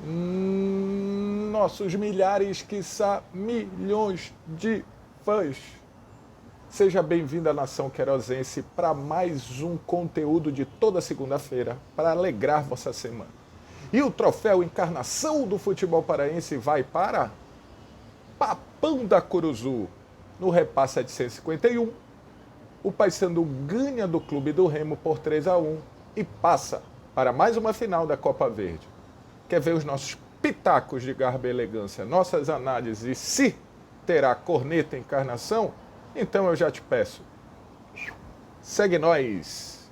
nossos milhares, quiçá milhões de fãs. Seja bem-vindo à Nação Querosense para mais um conteúdo de toda segunda-feira para alegrar vossa semana. E o troféu Encarnação do Futebol Paraense vai para Papão da Curuzu. No repasse 751, o Paysandu ganha do Clube do Remo por 3-1 e passa para mais uma final da Copa Verde. Quer ver os nossos pitacos de garbo e elegância, nossas análises, se terá corneta encarnação? Então eu já te peço, segue nós!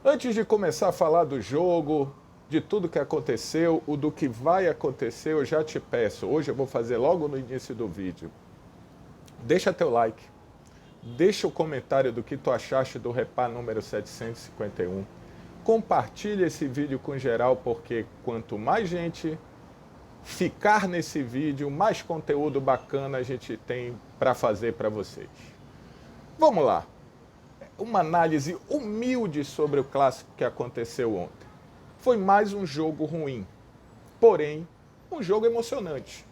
Antes de começar a falar do jogo, de tudo que aconteceu, o do que vai acontecer, eu já te peço, hoje eu vou fazer logo no início do vídeo, deixa teu like, deixa o comentário do que tu achaste do Repá número 751, compartilha esse vídeo com geral, porque quanto mais gente ficar nesse vídeo, mais conteúdo bacana a gente tem para fazer para vocês. Vamos lá. Uma análise humilde sobre o clássico que aconteceu ontem. Foi mais um jogo ruim, porém, um jogo emocionante.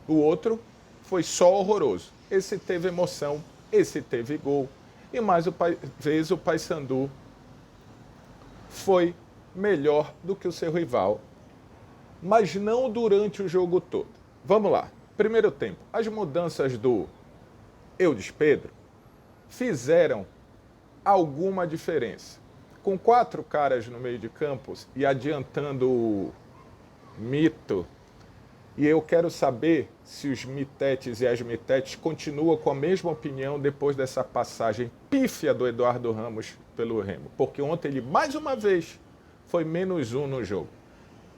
O outro foi só horroroso. Esse teve emoção, esse teve gol, e mais uma vez o Paysandu foi melhor do que o seu rival, mas não durante o jogo todo. Vamos lá. Primeiro tempo, as mudanças do Eudes Pedro fizeram alguma diferença. Com 4 caras no meio de campo e adiantando o Mito, e eu quero saber se os mitetes e as mitetes continuam com a mesma opinião depois dessa passagem pífia do Eduardo Ramos pelo Remo. Porque ontem ele, mais uma vez, foi -1 no jogo.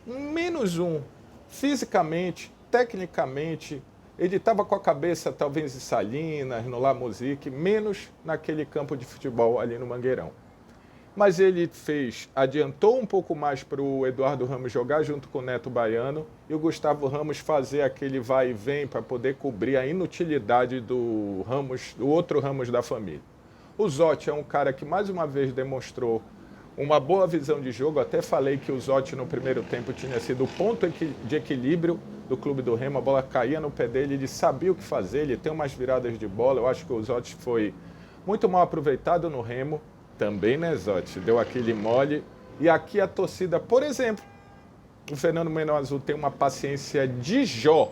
-1, fisicamente, tecnicamente, ele estava com a cabeça talvez em Salinas, no La Musique, menos naquele campo de futebol ali no Mangueirão. Mas ele adiantou um pouco mais para o Eduardo Ramos jogar junto com o Neto Baiano e o Gustavo Ramos fazer aquele vai e vem para poder cobrir a inutilidade do outro Ramos da família. O Zotti é um cara que mais uma vez demonstrou uma boa visão de jogo. Até falei que o Zotti no primeiro tempo tinha sido o ponto de equilíbrio do Clube do Remo, a bola caía no pé dele, ele sabia o que fazer, ele tem umas viradas de bola. Eu acho que o Zotti foi muito mal aproveitado no Remo. Também, né, Zotti? Deu aquele mole. E aqui a torcida, por exemplo, o Fernando Meno Azul tem uma paciência de Jó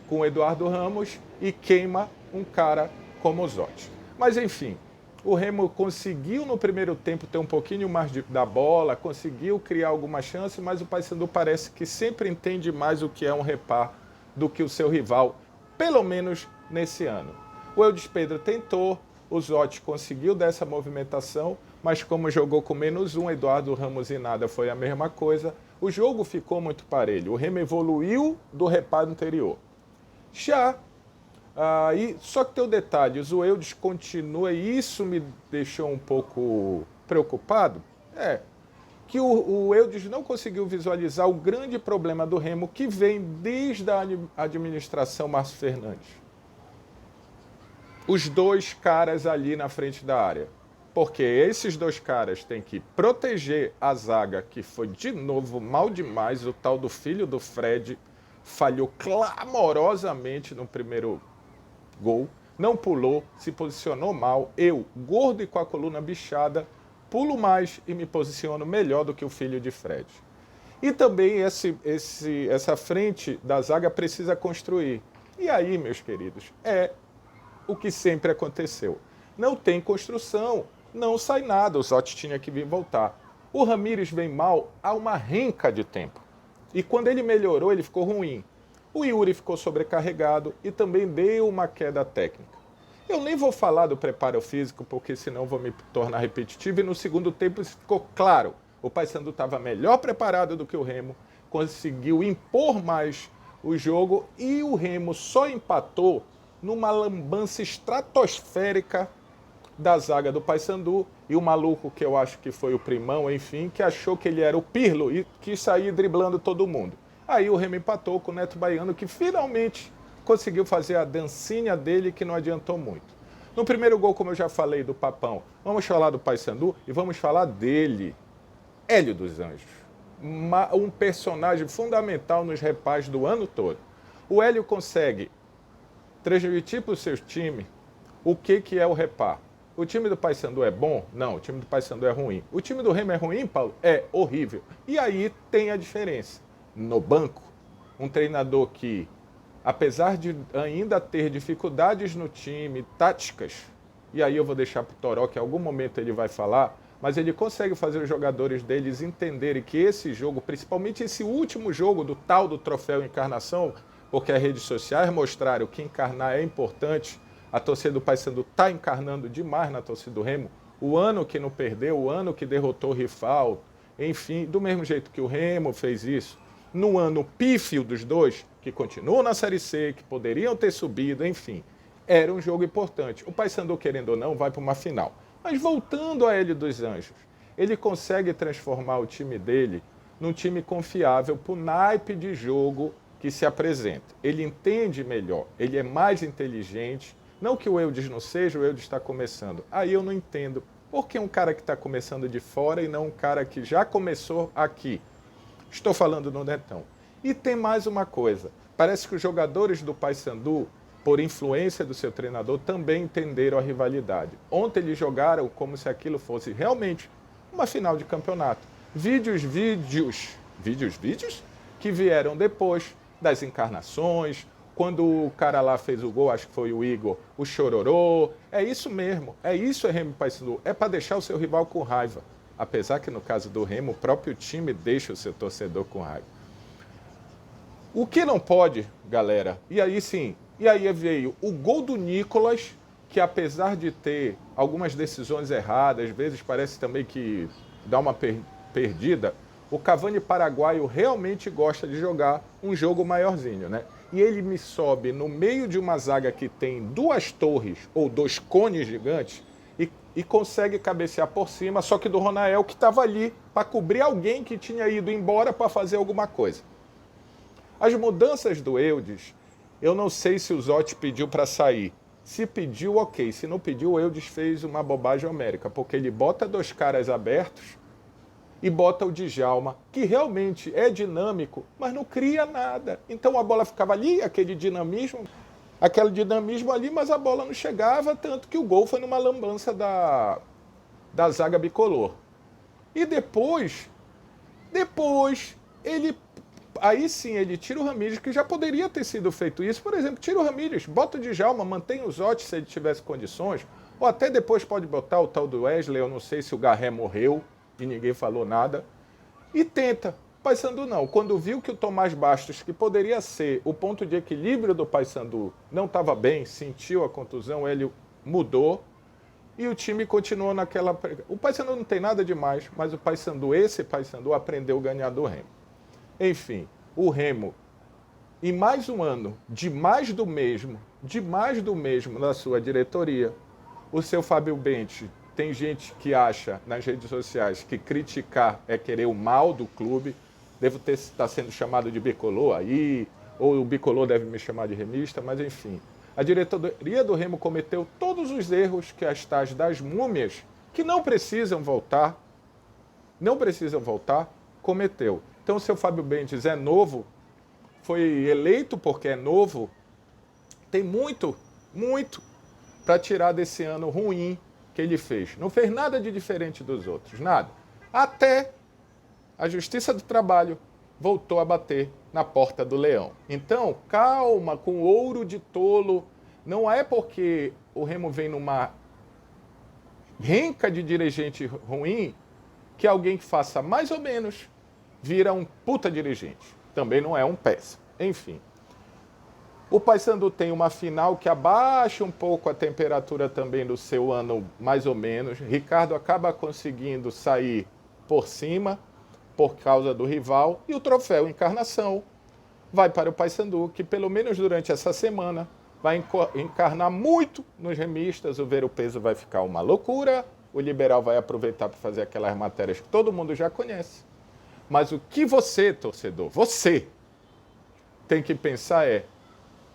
com o Eduardo Ramos e queima um cara como o Zotti. Mas, enfim, o Remo conseguiu no primeiro tempo ter um pouquinho mais da bola, conseguiu criar alguma chance, mas o Paysandu parece que sempre entende mais o que é um Repá do que o seu rival, pelo menos nesse ano. O Eudes Pedro tentou, o Zotti conseguiu dessa movimentação, mas como jogou com -1, Eduardo Ramos e nada foi a mesma coisa, o jogo ficou muito parelho. O Remo evoluiu do Repá anterior. Só que tem o detalhe, o Eudes continua, e isso me deixou um pouco preocupado, que o Eudes não conseguiu visualizar o grande problema do Remo, que vem desde a administração Márcio Fernandes. Os 2 caras ali na frente da área. Porque esses 2 caras têm que proteger a zaga, que foi de novo mal demais. O tal do filho do Fred falhou clamorosamente no primeiro gol. Não pulou, se posicionou mal. Eu, gordo e com a coluna bichada, pulo mais e me posiciono melhor do que o filho de Fred. E também essa frente da zaga precisa construir. E aí, meus queridos, é o que sempre aconteceu. Não tem construção, não sai nada, o Zotti tinha que vir voltar. O Ramires vem mal há uma renca de tempo. E quando ele melhorou, ele ficou ruim. O Yuri ficou sobrecarregado e também deu uma queda técnica. Eu nem vou falar do preparo físico, porque senão vou me tornar repetitivo. E no segundo tempo isso ficou claro. O Paysandu estava melhor preparado do que o Remo, conseguiu impor mais o jogo e o Remo só empatou numa lambança estratosférica da zaga do Paysandu, e o maluco que eu acho que foi o Primão, enfim, que achou que ele era o Pirlo e quis sair driblando todo mundo. Aí o Remo empatou com o Neto Baiano, que finalmente conseguiu fazer a dancinha dele, que não adiantou muito. No primeiro gol, como eu já falei, do Papão, vamos falar do Paysandu e vamos falar dele, Hélio dos Anjos. um personagem fundamental nos reparos do ano todo. O Hélio consegue transmitir para o seu time o que é o repar. O time do Paysandu é bom? Não, o time do Paysandu é ruim. O time do Remo é ruim, Paulo? É horrível. E aí tem a diferença. No banco, um treinador que, apesar de ainda ter dificuldades no time, táticas, e aí eu vou deixar para o Toró, que em algum momento ele vai falar, mas ele consegue fazer os jogadores deles entenderem que esse jogo, principalmente esse último jogo do tal do Troféu Encarnação, porque as redes sociais mostraram que encarnar é importante, a torcida do Paysandu está encarnando demais na torcida do Remo. O ano que não perdeu, o ano que derrotou o rival, enfim, do mesmo jeito que o Remo fez isso. No ano pífio dos dois, que continuam na Série C, que poderiam ter subido, enfim. Era um jogo importante. O Paysandu, querendo ou não, vai para uma final. Mas voltando a Hélio dos Anjos, ele consegue transformar o time dele num time confiável para o naipe de jogo que se apresenta. Ele entende melhor, ele é mais inteligente. Não que o Eudes não seja, o Eudes está começando. Aí eu não entendo por que um cara que está começando de fora e não um cara que já começou aqui. Estou falando no Netão. E tem mais uma coisa. Parece que os jogadores do Paysandu, por influência do seu treinador, também entenderam a rivalidade. Ontem eles jogaram como se aquilo fosse realmente uma final de campeonato. Vídeos que vieram depois das encarnações, quando o cara lá fez o gol, acho que foi o Igor, o chororô. É isso mesmo, é isso Remo e Paysandu. É para deixar o seu rival com raiva. Apesar que no caso do Remo, o próprio time deixa o seu torcedor com raiva. O que não pode, galera, e aí sim, e aí veio o gol do Nicolas, que apesar de ter algumas decisões erradas, às vezes parece também que dá uma perdida, o Cavani paraguaio realmente gosta de jogar um jogo maiorzinho, né? E ele me sobe no meio de uma zaga que tem duas torres ou dois cones gigantes e consegue cabecear por cima, só que do Ronael que estava ali para cobrir alguém que tinha ido embora para fazer alguma coisa. As mudanças do Eudes, eu não sei se o Zotti pediu para sair. Se pediu, ok. Se não pediu, o Eudes fez uma bobagem homérica, porque ele bota dois caras abertos e bota o Djalma, que realmente é dinâmico, mas não cria nada. Então a bola ficava ali, aquele dinamismo ali, mas a bola não chegava, tanto que o gol foi numa lambança da zaga bicolor. E depois, aí sim ele tira o Ramírez, que já poderia ter sido feito isso. Por exemplo, tira o Ramírez, bota o Djalma, mantém o Zotti se ele tivesse condições, ou até depois pode botar o tal do Wesley, eu não sei se o Garré morreu e ninguém falou nada, e tenta. Paysandu não. Quando viu que o Tomás Bastos, que poderia ser o ponto de equilíbrio do Paysandu, não estava bem, sentiu a contusão, ele mudou e o time continuou naquela... O Paysandu não tem nada demais, mas o Paysandu, esse Paysandu, aprendeu a ganhar do Remo. Enfim, o Remo, em mais um ano de mais do mesmo na sua diretoria, o seu Fábio Bente, tem gente que acha nas redes sociais que criticar é querer o mal do clube. Devo estar sendo chamado de bicolor aí, ou o bicolor deve me chamar de remista, mas enfim. A diretoria do Remo cometeu todos os erros que as tais das múmias, que não precisam voltar, cometeu. Então o seu Fábio Bentes é novo, foi eleito porque é novo, tem muito para tirar desse ano ruim que ele fez. Não fez nada de diferente dos outros, nada. Até a Justiça do Trabalho voltou a bater na porta do leão. Então, calma, com ouro de tolo. Não é porque o Remo vem numa renca de dirigente ruim que alguém que faça mais ou menos vira um puta dirigente. Também não é um péssimo. Enfim. O Paysandu tem uma final que abaixa um pouco a temperatura também do seu ano, mais ou menos. Ricardo acaba conseguindo sair por cima por causa do rival. E o troféu Encarnação vai para o Paysandu, que pelo menos durante essa semana vai encarnar muito nos remistas. O Ver o Peso vai ficar uma loucura. O Liberal vai aproveitar para fazer aquelas matérias que todo mundo já conhece. Mas o que você, torcedor, você tem que pensar é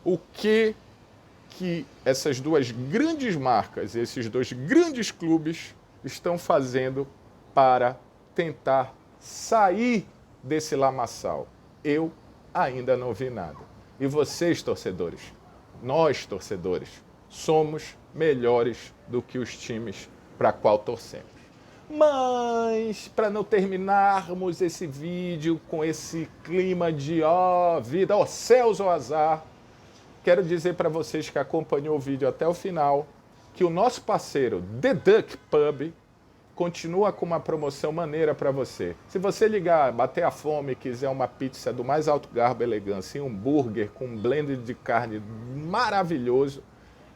o que essas duas grandes marcas, esses dois grandes clubes estão fazendo para tentar sair desse lamaçal? Eu ainda não vi nada. E vocês, torcedores, nós, torcedores, somos melhores do que os times para qual torcemos. Mas, para não terminarmos esse vídeo com esse clima de vida, céus ou azar, quero dizer para vocês que acompanhou o vídeo até o final que o nosso parceiro The Duck Pub continua com uma promoção maneira para você. Se você ligar, bater a fome e quiser uma pizza do mais alto garbo e elegância e um hambúrguer com um blend de carne maravilhoso,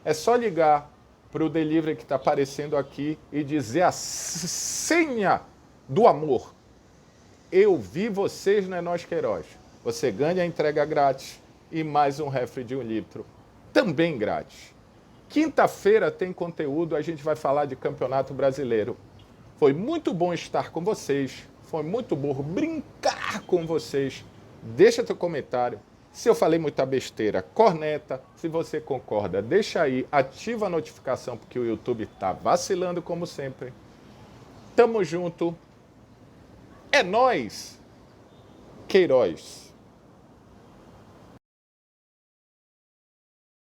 é só ligar para o delivery que está aparecendo aqui e dizer a senha do amor. Eu vi vocês, não é nós Queiroz. Você ganha a entrega grátis e mais um refri de 1 litro, também grátis. Quinta-feira tem conteúdo, a gente vai falar de Campeonato Brasileiro. Foi muito bom estar com vocês, foi muito bom brincar com vocês. Deixa teu comentário. Se eu falei muita besteira, corneta. Se você concorda, deixa aí, ativa a notificação, porque o YouTube tá vacilando como sempre. Tamo junto. É nóis, Queiroz.